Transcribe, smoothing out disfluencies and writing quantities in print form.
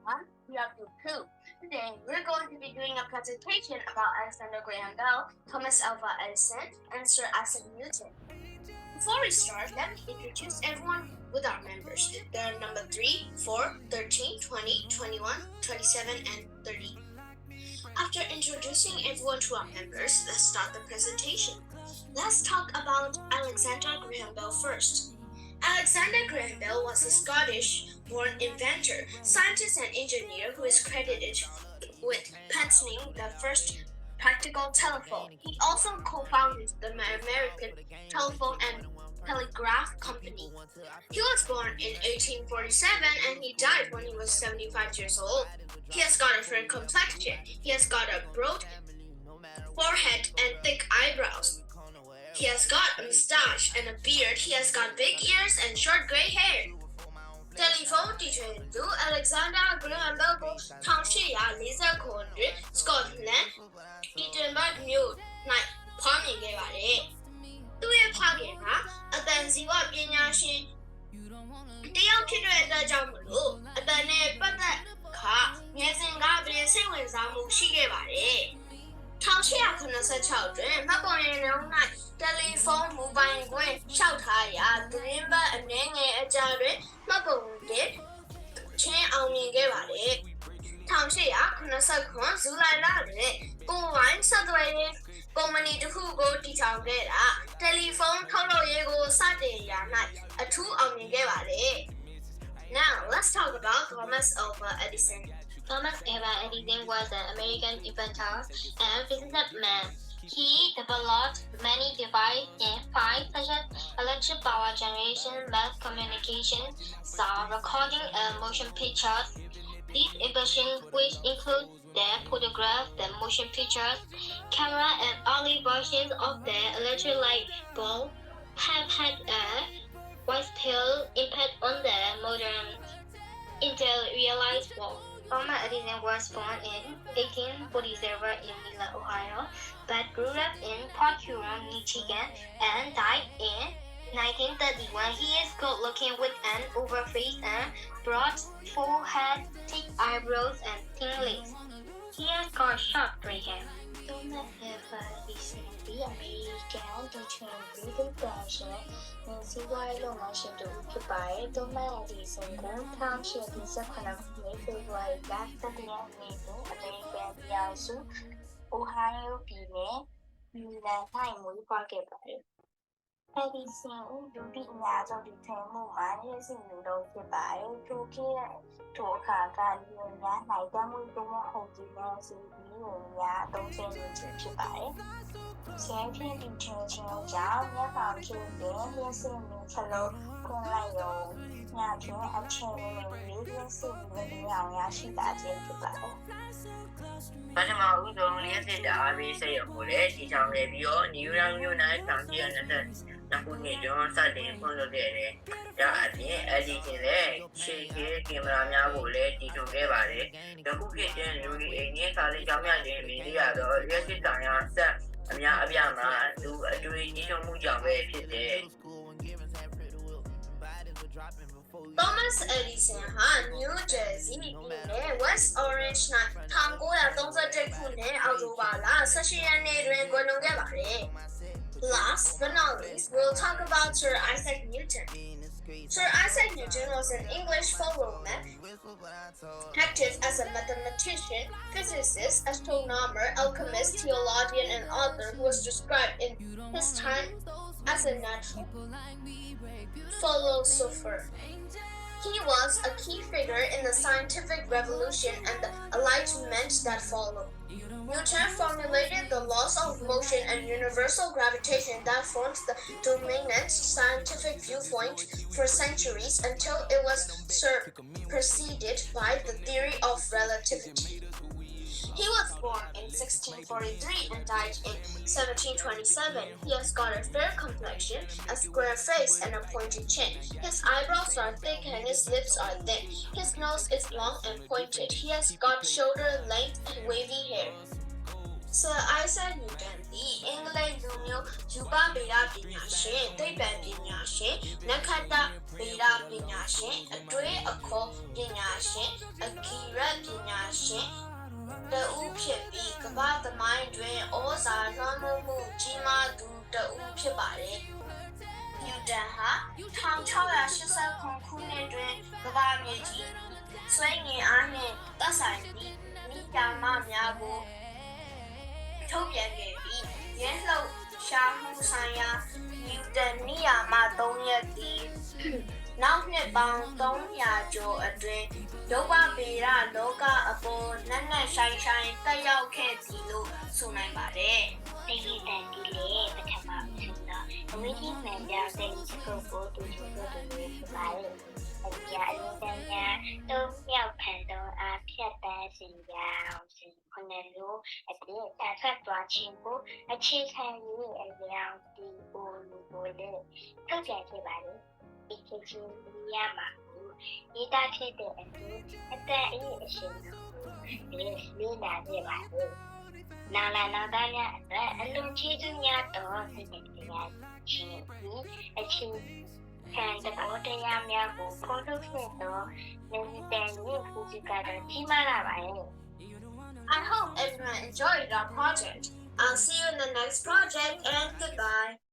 everyone. We are Group 2. Today, we're going to be doing a presentation about Alexander Graham Bell, Thomas Alva Edison, and Sir Isaac Newton. Before we start, let me introduce everyone with our members. They are number 3, 4, 13, 20, 21, 27, and 30. After introducing everyone to our members, let's start the presentation. Let's talk about Alexander Graham Bell first. Alexander Graham Bell was a Scottish-born inventor, scientist and engineer who is credited with patenting the first practical telephone. He also co-founded the American Telephone and Telegraph Company. He was born in 1847 and he died when he was 75 years old. He has got a fair complexion. He has got a broad forehead and thick eyebrows. He has got a mustache and a beard. He has got big ears and short gray hair. Telephone teacher Alexander Graham Bell 1849ခုတွင် Scotland Edinburgh မြို့၌ဖွားမြင်ခဲ့ပါတယ်။သူ့ရဲ့ဖခင်ကအတန်ဇီဝပညာရှင်တယောက်ဖြစ်တဲ့အတွက်ကြောင့်မလို့အတန်နဲ့ပတ်သက်ခါငယ်စဉ်ကပင်စိတ်ဝင်စားမှုရှိခဲ့ပါတယ်။ 1886တွင်မှတ်ပုံတင်နှုန်း၌တယ်လီဖုန်းမူပိုင်ခွင့်လျှောက်ထားရာသတင်းပတ်အနည်းငယ်အကြာတွင်မှတ်ပုံတင်ချင်းအောင်မြင်ခဲ့ပါတယ်။ 1889ဇူလိုင်လတွင်ကိုဝိုင်းဆက်သွယ်ရေးကုမ္ပဏီတစ်ခုကိုတည်ထောင်ခဲ့တာတယ်လီဖုန်းထုတ်လုပ်ရေးကိုစတင်ရာ၌အထူးအောင်မြင်ခဲ့ပါတယ်။ Now let's talk about Thomas Alva Edison. Thomas Alva Edison was an American inventor and businessman. He developed many devices in fields such as electric power generation, mass communication, sound recording, and motion pictures. These inventions, which include the photograph, the motion pictures, camera, and early versions of the electric light bulb, have had a widespread impact on the modern industrialized world. Thomas Edison was born in 1847 in Milan, Ohio, but grew up in Port Huron, Michigan, and died in 1931. He is good-looking with an overface and broad forehead, thick eyebrows, and thin lips. He has got short gray hair. Thomas Alva Edison သည်အမေရိကန်တချင်ပြည်သူ့တန်ရှင်စီးပွားရေးလုပ်ငန်းရှင်တစ်ဦးဖြစ်ပါတယ်။ Thomas Edison ကို1838ခုနှစ်ဖေဖော်ဝါရီလ17ရက်နေ့တွင်အမေရိကန်ပြည်ထောင်စု Ohio ပြည်နယ်မီလန်၌မွေးဖွားခဲ့ပါတယ်။ Edison လူသိအများဆုံးဒီထင်မှုမှာရရှိနေတော့ဖြစ်ပါတယ်။ထိုအခါကလူများ၌တမွေးသုံးဟုတ်ဒီနဲ့စီပြီးများအသုံးချနေခြင်းဖြစ်ပါတယ်။ဆင်းဖြင့်ဒီချင်းချင်းကြောင့်မျက်ပေါင်ချင်းပင်လျှက်စစ်မင်းစလုံးခွန်လိုက်ရောညတွင်အချင်းလေးလေးလျှက်စစ်မင်းမြောင်ရရှိတာခြင်းဖြစ်ပါတယ်။ ပထမဦးဆုံးလျှက်စစ်တာအားပေးစက်ရုံကိုလည်းတည်ထောင်ခဲ့ပြီးတော့နယူးယောက်မြို့၌1922ခုနှစ်တွင်စတင်ဖွင့်လှစ်ခဲ့တယ်။ဒါအပြင်Edisonလည်းရှေ့ကကင်မရာများကိုလည်းတည်ထောင်ခဲ့ပါတယ်။ယခုခေတ်တွင်လူတွေအိမ်နဲ့စာလေးကြောင်းများတွင်မြင်ရသောလျှက်စစ်ဆောင်ရာဆက်အများအပြားမှာလူအတွေ့အကြုံမှုကြောင့်ပဲဖြစ်တယ်။ Thomas Edison ဟာ New Jersey ပြည်နယ် West Orange ၌1931ခုနှစ်အောက်တိုဘာလ18ရက်နေ့တွင်ကွယ်လွန်ခဲ့ပါတယ်။ Last but not least, we'll talk about Sir Isaac Newton. Sir Isaac Newton was an English philosopher, active as a mathematician, physicist, astronomer, alchemist, theologian, and author who was described in his time as a natural philosopher. He was a key figure in the scientific revolution and the enlightenment that followed. Newton formulated the laws of motion and universal gravitation that formed the dominant scientific viewpoint for centuries until it was superseded by the theory of relativity. He was born in 1643 and died in 1727. He has got a fair complexion, a square face, and a pointed chin. His eyebrows are thick and his lips are thin. His nose is long and pointed. He has got shoulder length and wavy hair. Sir Isaac Newton သည်အင်္ဂလိပ်လူမျိုးယူပဗေဒပညာရှင်သိပ္ပံပညာရှင်နက္ခတ္တဗေဒပညာရှင်အတွေးအခေါ်ပညာရှင်အဂီရပညာရှင်တဦးဖြစ်ပြီးကမ္ဘာသမိုင်းတွင်ဩဇာလွှမ်းမိုးမှုကြီးမားသူတဦးဖြစ်ပါတယ်။ Newton ဟာ1689ခုနှစ်တွင်ကမ္ဘာမြေကြီးဆွဲငင်အားနှင့်သက်ဆိုင်သည့်မိယာမများကိုထုတ်ပြန်ခဲ့ပြီးရင်းလှုပ်ရှားမှုဆိုင်ရာနျူတန်နိယာမ3ရပ်သည်နောက်နှစ်ပေါင်း300ကျော်အတွင်းဒုဗ္ဗဗေဒလောကအပေါ်နက်နက်ရှိုင်းရှိုင်းတက်ရောက်ခဲ့သည်လို့ဆိုနိုင်ပါတယ် ဒီတန်ဒီလေပထမဆုံးတော့အဝိဇ္ဇမှန်ပြတဲ့ဒီကုတ်ကိုတူချင်တဲ့သူတွေဖြစ်ပါတယ်။အပြာအရင်ကတော့မြောက်ခံတော့အဖြတ်တန်းစင်ကြောင်စင်ခုနှစ်လို့အပြည့်အဆက်သွားခြင်းကိုအခြေခံရေးအကြောင်းဒီပိုလူပိုလေထုတ်ပြန်ခဲ့ပါတယ်။ဒီချင်းရမှာဒီတာဖြစ်တဲ့အတူအသက်အရေးအရှင်ဒီလေးလာခဲ့ပါတယ်။နာလာနာသားများအတွက်အလုံးချီးကျူးများတော်စိတ်တရားရှင်ပြီးအချင်းခံတဲ့ဘောတရားများကိုဖော်ထုတ်ခဲ့တော့နေတန်ရဲ့ဖူးကတော့ကြီးမားလာပါရဲ့ I hope everyone enjoyed our project. I'll see you in the next project and goodbye.